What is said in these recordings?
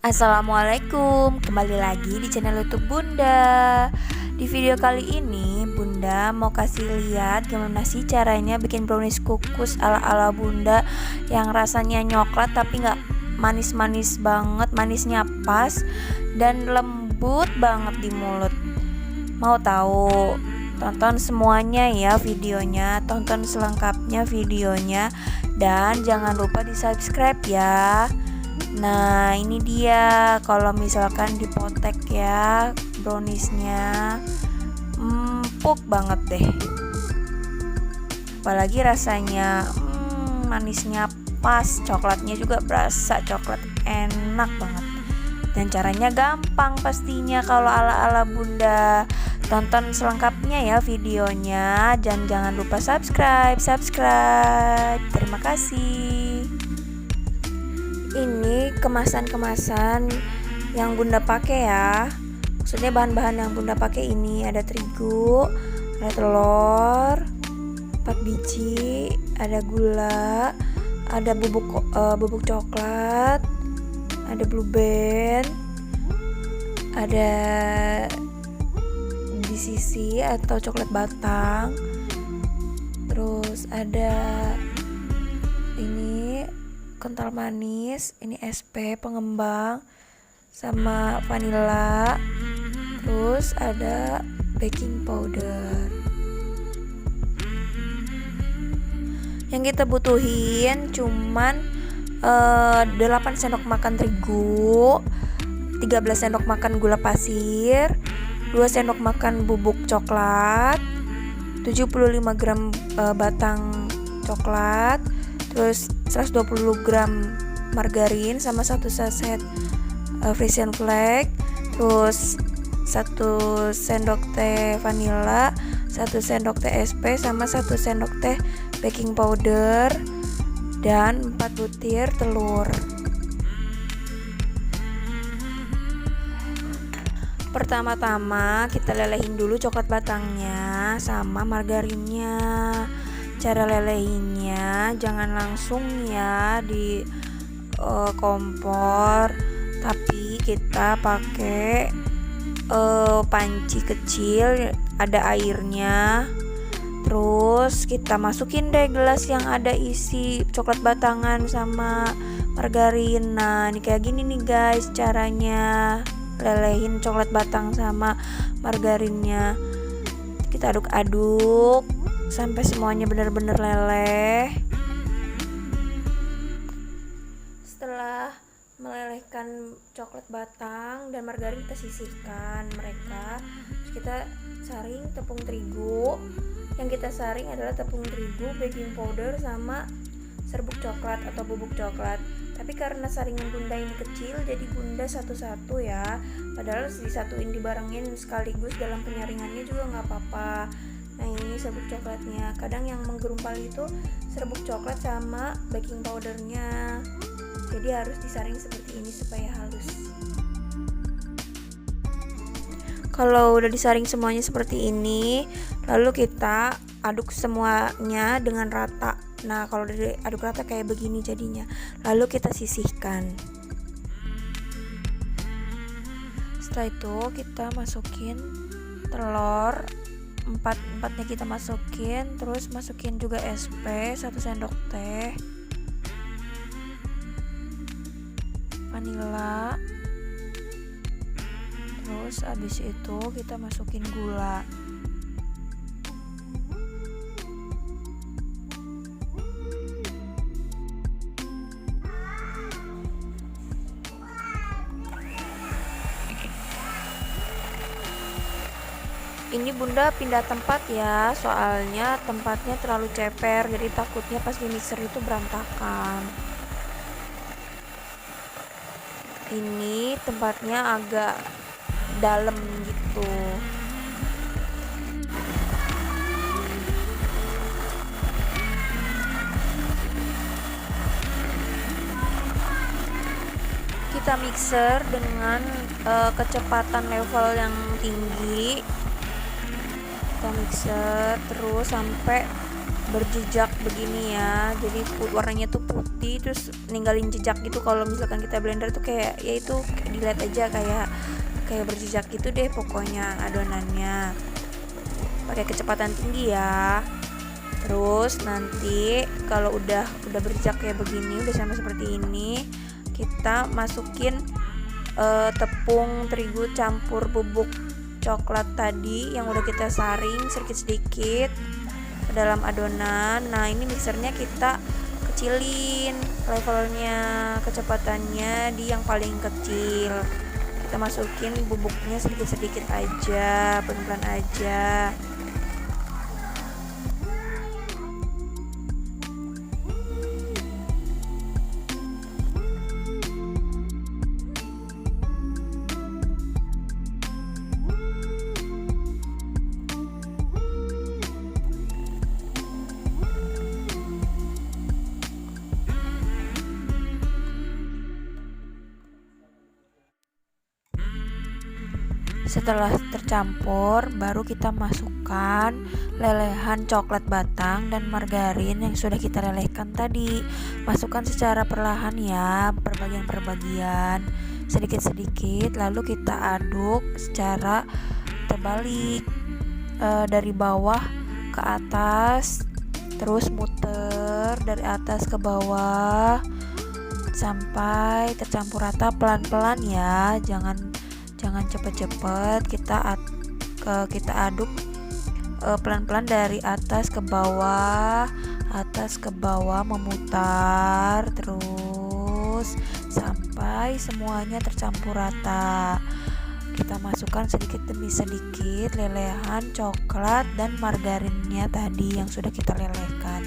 Assalamualaikum, kembali lagi di channel YouTube Bunda. Di video kali ini Bunda mau kasih lihat gimana sih caranya bikin brownies kukus ala-ala Bunda yang rasanya coklat tapi nggak manis-manis banget, manisnya pas dan lembut banget di mulut. Mau tahu? Tonton semuanya ya videonya, tonton selengkapnya videonya, dan jangan lupa di subscribe ya. Nah ini dia, kalau misalkan dipotek ya browniesnya empuk banget deh, apalagi rasanya manisnya pas, coklatnya juga berasa coklat, enak banget. Dan caranya gampang pastinya kalau ala-ala Bunda. Tonton selengkapnya ya videonya, dan jangan lupa subscribe. Terima kasih. Ini kemasan-kemasan yang Bunda pakai ya. Maksudnya bahan-bahan yang Bunda pakai ini ada terigu, ada telur 4 biji, ada gula, ada bubuk coklat, ada blue band, ada sisi atau coklat batang, terus ada ini kental manis, ini SP pengembang sama vanila, terus ada baking powder. Yang kita butuhin cuman 8 sendok makan terigu, 13 sendok makan gula pasir, 2 sendok makan bubuk coklat, 75 gram batang coklat, terus 120 gram margarin sama 1 saset Frisian flake, terus 1 sendok teh vanila, 1 sendok teh SP sama 1 sendok teh baking powder, dan 4 butir telur. Pertama-tama kita lelehin dulu coklat batangnya sama margarinnya. Cara lelehinnya jangan langsung ya di kompor, tapi kita pakai panci kecil, ada airnya. Terus kita masukin deh gelas yang ada isi coklat batangan sama margarin. Nah ini kayak gini nih guys caranya lelehin coklat batang sama margarinnya. Kita aduk-aduk sampai semuanya benar-benar leleh. Setelah melelehkan coklat batang dan margarin, kita sisihkan mereka. Terus kita saring tepung terigu. Yang kita saring adalah tepung terigu, baking powder sama serbuk coklat atau bubuk coklat. Tapi karena saringan Bunda ini kecil, jadi Bunda satu-satu ya. Padahal disatuin dibarengin sekaligus dalam penyaringannya juga nggak apa-apa. Nah ini serbuk coklatnya. Kadang yang menggerumpal itu serbuk coklat sama baking powdernya. Jadi harus disaring seperti ini supaya halus. Kalau udah disaring semuanya seperti ini, lalu kita aduk semuanya dengan rata. Nah kalau udah aduk rata kayak begini jadinya, lalu kita sisihkan. Setelah itu kita masukin telur, empatnya kita masukin, terus masukin juga SP 1 sendok teh, vanila, terus habis itu kita masukin gula. Ini Bunda pindah tempat ya, soalnya tempatnya terlalu ceper, jadi takutnya pas di mixer itu berantakan. Ini tempatnya agak dalam gitu. Kita mixer dengan kecepatan level yang tinggi. Kita mixer terus sampai berjejak begini ya, jadi warnanya tuh putih terus ninggalin jejak gitu. Kalau misalkan kita blender tuh kayak ya itu dilihat aja kayak berjejak gitu deh pokoknya adonannya. Pakai kecepatan tinggi ya. Terus nanti kalau udah berjejak kayak begini, udah sama seperti ini, kita masukin tepung terigu campur bubuk coklat tadi yang udah kita saring sedikit-sedikit ke dalam adonan. Nah, ini mixernya kita kecilin levelnya, kecepatannya di yang paling kecil. Kita masukin bubuknya sedikit-sedikit aja, pelan-pelan aja. Setelah tercampur, baru kita masukkan lelehan coklat batang dan margarin yang sudah kita lelehkan tadi. Masukkan secara perlahan ya, perbagian-perbagian, sedikit-sedikit, lalu kita aduk secara terbalik, dari bawah ke atas, terus muter dari atas ke bawah sampai tercampur rata pelan-pelan ya, jangan cepet-cepet. Kita aduk pelan-pelan dari atas ke bawah, memutar terus sampai semuanya tercampur rata. Kita masukkan sedikit demi sedikit lelehan coklat dan margarinnya tadi yang sudah kita lelehkan.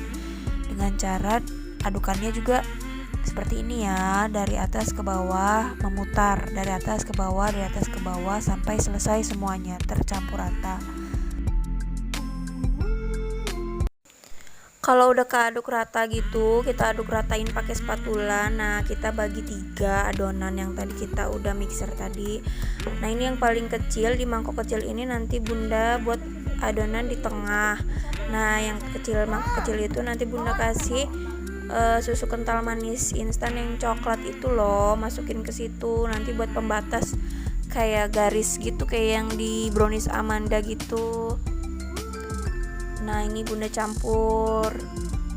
Dengan cara adukannya juga seperti ini ya, dari atas ke bawah, memutar dari atas ke bawah sampai selesai semuanya tercampur rata. Kalau udah keaduk rata gitu, kita aduk ratain pakai spatula. Nah, kita bagi 3 adonan yang tadi kita udah mixer tadi. Nah, ini yang paling kecil di mangkok kecil ini nanti Bunda buat adonan di tengah. Nah, yang mangkok kecil itu nanti Bunda kasih susu kental manis instan yang coklat itu loh, masukin ke situ nanti buat pembatas kayak garis gitu, kayak yang di brownies Amanda gitu. Nah, ini Bunda campur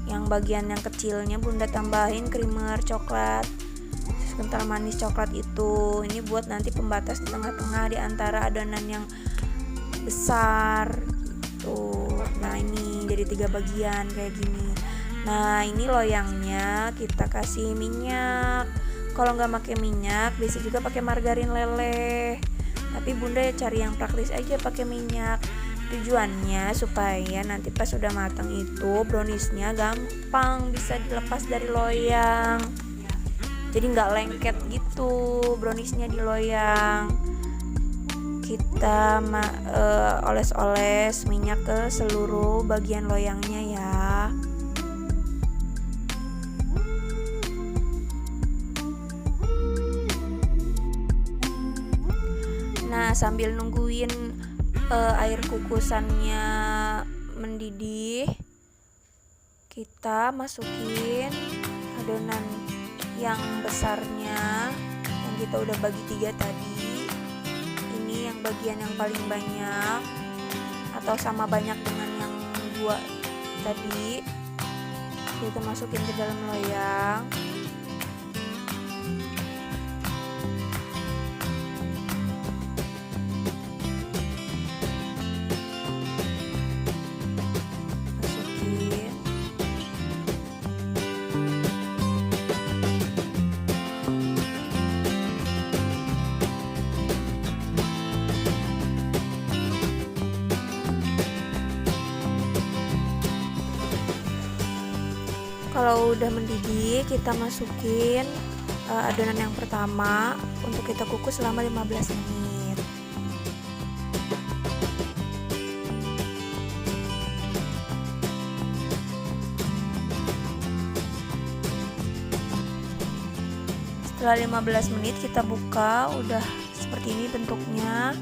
yang bagian yang kecilnya, Bunda tambahin creamer coklat, susu kental manis coklat itu. Ini buat nanti pembatas di tengah-tengah di antara adonan yang besar gitu. Nah, ini jadi 3 bagian kayak gini. Nah, ini loyangnya kita kasih minyak. Kalau nggak pakai minyak, bisa juga pakai margarin leleh. Tapi Bunda ya cari yang praktis aja pakai minyak. Tujuannya supaya nanti pas sudah matang itu browniesnya gampang bisa dilepas dari loyang. Jadi nggak lengket gitu browniesnya di loyang. Kita oles-oles minyak ke seluruh bagian loyangnya ya. Nah, sambil nungguin air kukusannya mendidih, kita masukin adonan yang besarnya yang kita udah bagi 3 tadi. Ini yang bagian yang paling banyak atau sama banyak dengan yang 2 tadi. Kita masukin ke dalam loyang. Kalau udah mendidih, kita masukin adonan yang pertama untuk kita kukus selama 15 menit. Setelah 15 menit kita buka, udah seperti ini bentuknya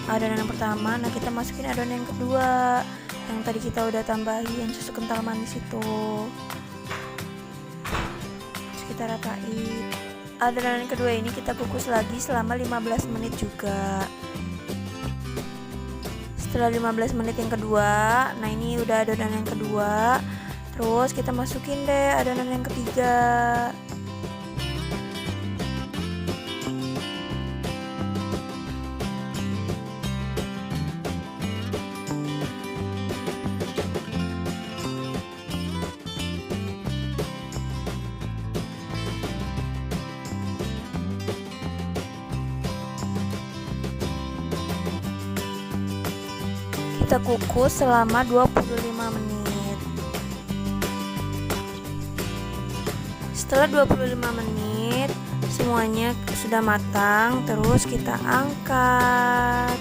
adonan yang pertama. Nah, kita masukin adonan yang kedua. yang tadi kita udah tambahin susu kental manis itu. Terus kita ratain. Adonan kedua ini kita kukus lagi selama 15 menit juga. Setelah 15 menit yang kedua, nah ini udah adonan yang kedua. Terus kita masukin deh adonan yang ketiga. Kita kukus selama 25 menit. Setelah 25 menit semuanya sudah matang, terus kita angkat.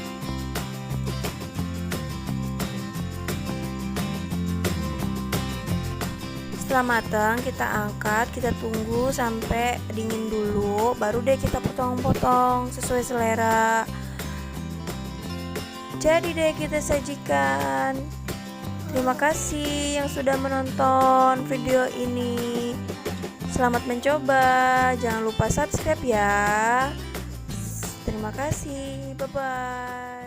Setelah matang kita angkat, kita tunggu sampai dingin dulu, baru deh kita potong-potong sesuai selera. Jadi deh kita sajikan. Terima kasih yang sudah menonton video ini. Selamat mencoba. Jangan lupa subscribe ya. Terima kasih. Bye bye.